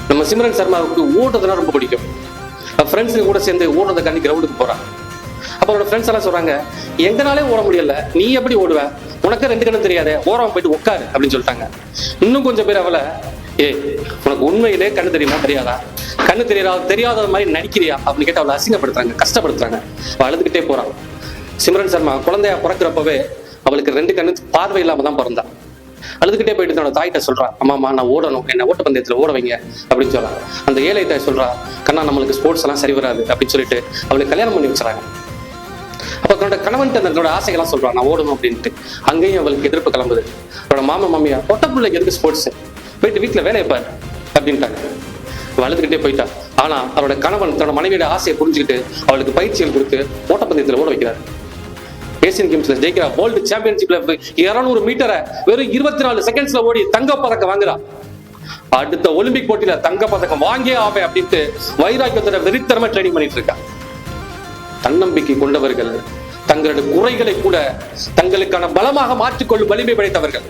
நம்ம சிம்ரன் சர்மாவுக்கு ஓடுறதுனா ரொம்ப பிடிக்கும். ஃப்ரெண்ட்ஸுங்க கூட சேர்ந்து ஓடுறதுக்காண்டி கிரவுண்டுக்கு போறான். அப்ப அவரோட ஃப்ரெண்ட்ஸ் எல்லாம் சொல்றாங்க, எங்கனாலே ஓட முடியல, நீ எப்படி ஓடுவ, உனக்கு 2 கண்ணும் தெரியாதே, ஓரமா போயிட்டு உட்காரு அப்படின்னு சொல்லிட்டாங்க. இன்னும் கொஞ்சம் பேர் அவளை, உனக்கு உண்மையிலே கண்ணு தெரியுமா தெரியாதா, கண்ணு தெரியாத மாதிரி நடிக்கிறியா அப்படின்னு கேட்டு அவளை அசிங்கப்படுத்துறாங்க, கஷ்டப்படுத்துறாங்க. அவள் அழுதுகிட்டே போறான். சிம்ரன் சர்மா குழந்தையா பிறக்கிறப்பவே அவளுக்கு 2 கண்ணு பார்வை இல்லாம தான் பிறந்தான். அழுதுகிட்டே போயிட்டு தன்னோட தாய்கிட்ட சொல்றா, அம்மாமா நான் ஓடணும், என்ன ஓட்ட பந்தயத்துல ஓட வைங்க அப்படின்னு சொல்றான். அந்த ஏழை தாய் சொல்றா, கண்ணா நம்மளுக்கு ஸ்போர்ட்ஸ் எல்லாம் சரி வராது அப்படின்னு சொல்லிட்டு அவளுக்கு கல்யாணம் பண்ணி வச்சுறாங்க. அப்ப தன்னோட கணவன்ட்டு தன்னோட ஆசைகள்லாம் சொல்றான், நான் ஓடணும் அப்படின்ட்டு. அங்கேயும் அவளுக்கு எதிர்ப்பு கிளம்புது. அவரோட மாமா மாமியா, பொட்ட பிள்ளைக்கு எதுக்கு ஸ்போர்ட்ஸ், போயிட்டு வீட்டுல வேலையை பாரு அப்படின்ட்டாங்க. அழுதுகிட்டே போயிட்டா. ஆனா அவரோட கணவன் தன்னோட மனைவியோட ஆசையை புரிஞ்சுக்கிட்டு அவளுக்கு பயிற்சிகள் கொடுத்து ஓட்டப்பந்தயத்துல ஓட வைக்கிறார். ஏசியன் கேம்ஸ்ல ஜெயிக்கிறா. வேர்ல்டு சாம்பியன்ஷிப்ல 200 மீட்டரை வெறும் 24 செகண்ட்ஸ்ல ஓடி தங்கப்பதக்கம் வாங்குறா. அடுத்த ஒலிம்பிக் போட்டியில தங்கப்பதக்கம் வாங்கியே ஆவேன் அப்படின்ட்டு வைராக்கியத்தோட வெறித்தனமா ட்ரைனிங் பண்ணிட்டு இருக்கா. தன்னம்பிக்கை கொண்டவர்கள் தங்களோட குறைகளை கூட தங்களுக்கான பலமாக மாற்றிக்கொள்ளும் வலிமை படைத்தவர்கள்.